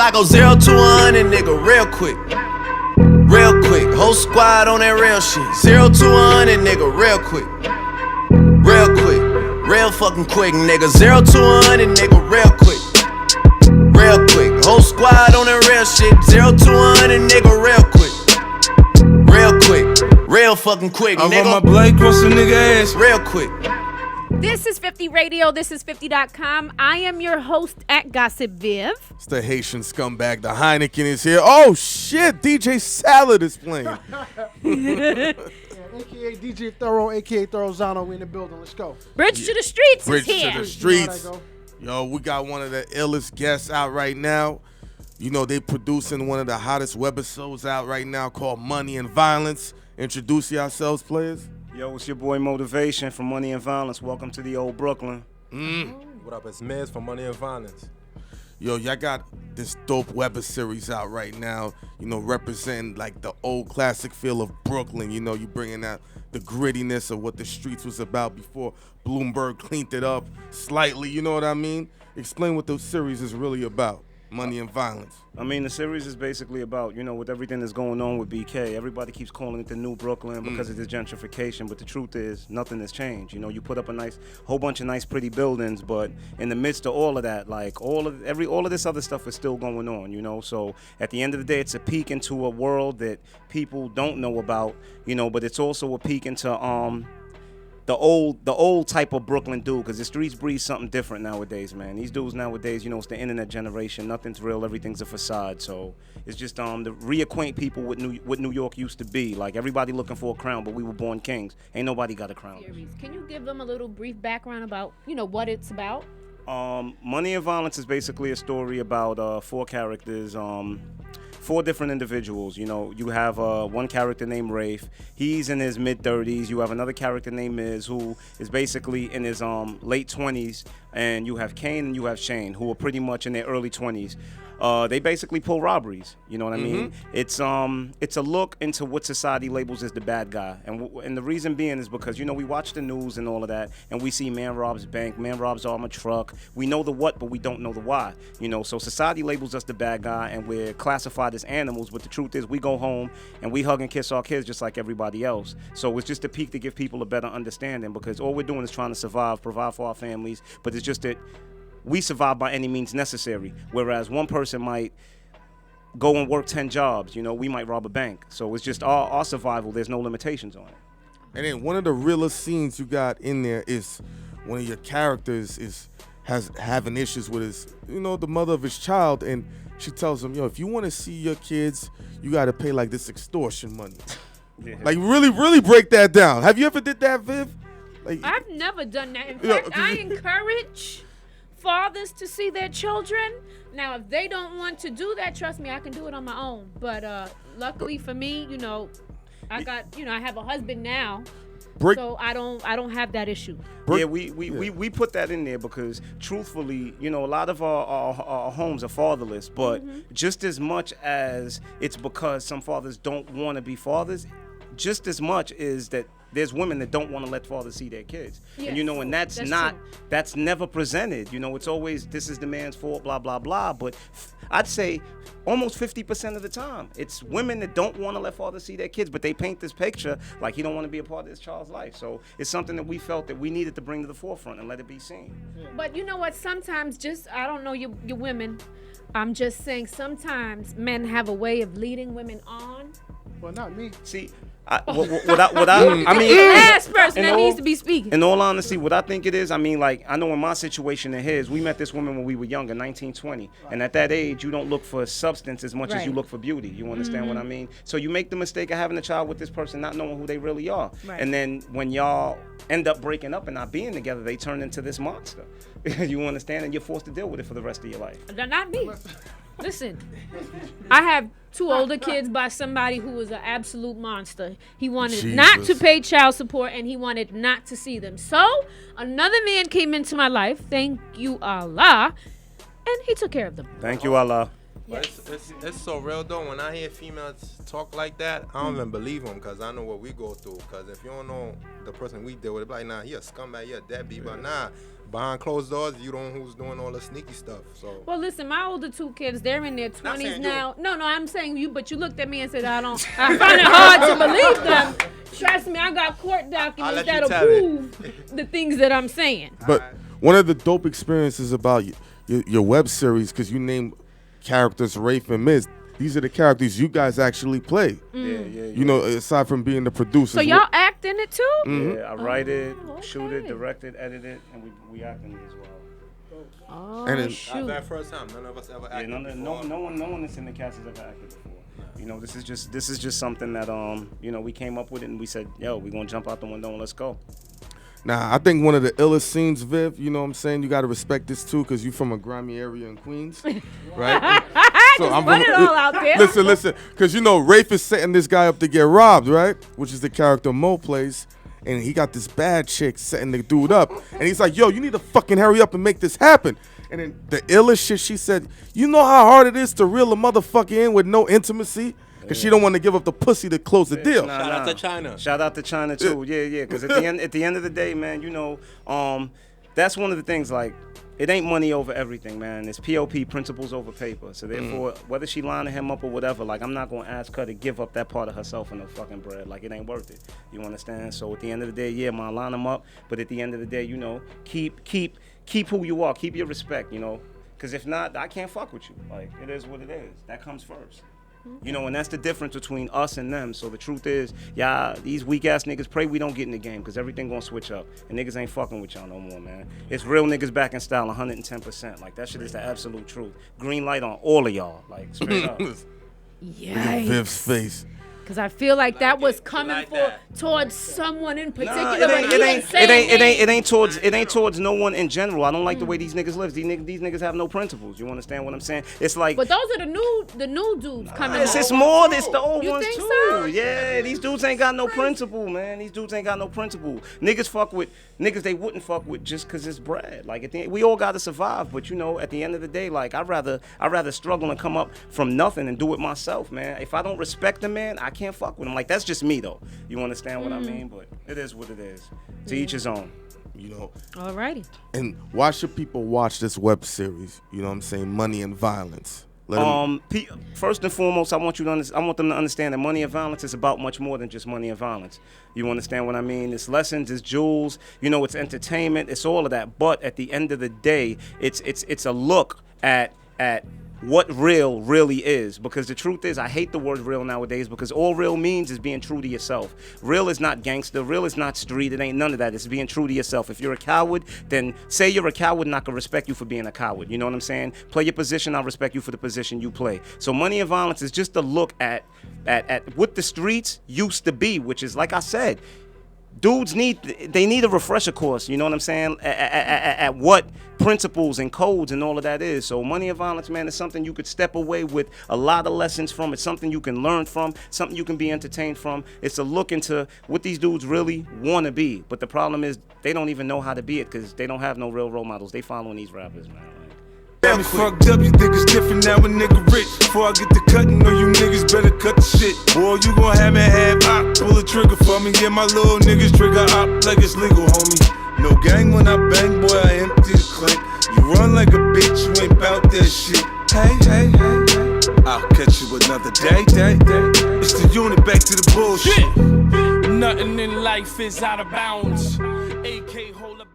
I go 0 to 100, nigga, real quick. Real quick. Whole squad on that real shit. 0 to 100, nigga, real quick. Real quick. Real fucking quick, nigga. 0 to 100, nigga, real quick. Real quick. Whole squad on that real shit. 0 to 100, nigga, real quick. Real quick. Real fucking quick, nigga. I run my blade across some nigga ass. Real quick. This is 50 Radio. This is 50.com. I am your host at Gossip Viv. It's the Haitian scumbag. The Hynaken is here. Oh, shit. DJ Salad is playing. Yeah, a.k.a. DJ Thoro, a.k.a. Thorozano. We in the building. Let's go. Bridge to the Streets Bridge is here. to the Streets. Yo, we got one of the illest guests out right now. You know, they producing one of the hottest webisodes out right now called Money and Violence. Introduce yourselves, players. Yo, it's your boy Motivation from Money and Violence. Welcome to the old Brooklyn. What up, it's Miz from Money and Violence. Yo, y'all got this dope web series out right now, you know, representing like the old classic feel of Brooklyn. You know, you bringing out the grittiness of what the streets was about before Bloomberg cleaned it up slightly, you know what I mean? Explain what the series is really about, Money and Violence. I mean, the series is basically about, you know, with everything that's going on with BK, everybody keeps calling it the new Brooklyn because of this gentrification, but the truth is nothing has changed. You know, you put up a whole bunch of nice, pretty buildings, but in the midst of all of that, like all of this other stuff is still going on, you know? So at the end of the day, it's a peek into a world that people don't know about, you know, but it's also a peek into, the old type of Brooklyn dude, because the streets breathe something different nowadays, man. These dudes nowadays, you know, it's the internet generation. Nothing's real. Everything's a facade. So it's just to reacquaint people with what New York used to be. Like, everybody looking for a crown, but we were born kings. Ain't nobody got a crown. Can you give them a little brief background about, you know, what it's about? Money and Violence is basically a story about 4 characters, 4 different individuals. You know, you have one character named Rafe. He's in his mid-30s. You have another character named Miz, who is basically in his late 20s. And you have Kane and you have Shane, who are pretty much in their early 20s. They basically pull robberies. You know what I mean? It's a look into what society labels as the bad guy, and the reason being is because, you know, we watch the news and all of that, and we see man robs bank, man robs armored truck. We know the what, but we don't know the why. You know, so society labels us the bad guy, and we're classified as animals. But the truth is, we go home and we hug and kiss our kids just like everybody else. So it's just a peek to give people a better understanding, because all we're doing is trying to survive, provide for our families. But it's just that we survive by any means necessary, whereas one person might go and work 10 jobs. You know, we might rob a bank. So it's just our survival. There's no limitations on it. And then one of the realest scenes you got in there is one of your characters has having issues with his, you know, the mother of his child, and she tells him, yo, if you want to see your kids, you got to pay like this extortion money. Yeah. Like, really break that down. Have you ever did that, Viv? Like, I've never done that. In fact, I encourage fathers to see their children. Now, if they don't want to do that, trust me, I can do it on my own. But luckily for me, you know, I have a husband now, so I don't have that issue. Yeah, we put that in there because, truthfully, you know, a lot of our homes are fatherless, but just as much as it's because some fathers don't want to be fathers, just as much is that there's women that don't want to let fathers see their kids. Yes. And, you know, and that's never presented. You know, it's always, this is the man's fault, blah, blah, blah. But I'd say almost 50% of the time, it's women that don't want to let fathers see their kids, but they paint this picture like he don't want to be a part of this child's life. So it's something that we felt that we needed to bring to the forefront and let it be seen. But you know what? Sometimes I don't know you women, I'm just saying sometimes men have a way of leading women on. Well, not me. See, I mean, last person that needs to be speaking. In all honesty, what I think it is, I mean, like, I know in my situation and his, we met this woman when we were younger, 19, 20. And at that age, you don't look for substance as much as you look for beauty. You understand what I mean? So you make the mistake of having a child with this person, not knowing who they really are. Right. And then when y'all end up breaking up and not being together, they turn into this monster. You understand? And you're forced to deal with it for the rest of your life. Not me. Listen, I have 2 older kids by somebody who was an absolute monster. He wanted not to pay child support, and he wanted not to see them. So another man came into my life, thank you Allah, and he took care of them. Thank you Allah. But it's so real though. When I hear females talk like that, I don't even believe them because I know what we go through. Because if you don't know the person we deal with, it's like, nah, he a scumbag, he a deadbeat. But nah, behind closed doors, you don't know who's doing all the sneaky stuff. So. Well, listen, my older 2 kids, they're in their 20s now. No, I'm saying you, but you looked at me and said, I find it hard to believe them. Trust me, I got court documents that'll prove the things that I'm saying. But one of the dope experiences about your web series, because you name characters Rafe and Miz, these are the characters you guys actually play. Yeah. You know, aside from being the producers. So y'all act in it too? Yeah, I write it, shoot it, direct it, edit it, and we act in it as well. Oh, and shoot. That first time, none of us ever acted before. No one that's in the cast has ever acted before. You know, this is just something that you know, we came up with it and we said, yo, we're gonna jump out the window and let's go. Now, I think one of the illest scenes, Viv, you know what I'm saying? You got to respect this, too, because you're from a grimy area in Queens, right? So I'm put it all out there. Listen, because, you know, Rafe is setting this guy up to get robbed, right? Which is the character Mo plays. And he got this bad chick setting the dude up. And he's like, yo, you need to fucking hurry up and make this happen. And then the illest shit, she said, you know how hard it is to reel a motherfucker in with no intimacy? Because she don't want to give up the pussy to close the deal. Shout out to China. Shout out to China too. Yeah. Because at the end of the day, man, you know, that's one of the things. Like, it ain't money over everything, man. It's POP, principles over paper. So therefore, whether she lining him up or whatever, like, I'm not gonna ask her to give up that part of herself and her fucking bread. Like, it ain't worth it. You understand? So at the end of the day, yeah, man, line him up. But at the end of the day, you know, keep who you are. Keep your respect. You know, because if not, I can't fuck with you. Like, it is what it is. That comes first. You know, and that's the difference between us and them. So the truth is, these weak ass niggas pray we don't get in the game because everything gonna switch up. And niggas ain't fucking with y'all no more, man. It's real niggas back in style 110%. Like, that shit is the absolute truth. Green light on all of y'all. Like, straight up. Yikes. Viv's face. Because I feel like that was coming towards someone in particular. Nah, it ain't towards no one in general. I don't like the way these niggas live. These niggas have no principles. You understand what I'm saying? It's like. But those are the new dudes coming. It's more. It's the old you ones think too. So? Yeah, these dudes ain't got no principle, man. These dudes ain't got no principle. Niggas fuck with niggas they wouldn't fuck with just because it's bread. Like, we all gotta survive, but you know, at the end of the day, like, I'd rather struggle and come up from nothing and do it myself, man. If I don't respect a man, I can't fuck with him. Like, that's just me though. You understand what I mean? But it is what it is. To each his own. You know. Alrighty. And why should people watch this web series? You know what I'm saying? Money and Violence. First and foremost, I want them to understand that Money and Violence is about much more than just money and violence. You understand what I mean? It's lessons, it's jewels, you know, it's entertainment, it's all of that. But at the end of the day, it's a look at what real really is. Because the truth is, I hate the word real nowadays because all real means is being true to yourself. Real is not gangster, real is not street, it ain't none of that. It's being true to yourself. If you're a coward, then say you're a coward and I can respect you for being a coward. You know what I'm saying? Play your position, I'll respect you for the position you play. So Money and Violence is just a look at what the streets used to be, which is, like I said, dudes need a refresher course, you know what I'm saying, at what principles and codes and all of that is. So Money and Violence, man, is something you could step away with a lot of lessons from. It's something you can learn from, something you can be entertained from. It's a look into what these dudes really want to be. But the problem is they don't even know how to be it because they don't have no real role models. They following these rappers, man. Got me fucked up, you think it's different now a nigga rich. Before I get the cutting, know you niggas better cut the shit. Boy, you gon' have me have op, pull a trigger for me. Yeah, my little niggas trigger op like it's legal, homie. No gang when I bang, boy, I empty the clip. You run like a bitch, you ain't bout that shit. Hey, I'll catch you another day. It's the unit, back to the bullshit. Nothing in life is out of bounds. AK hold up.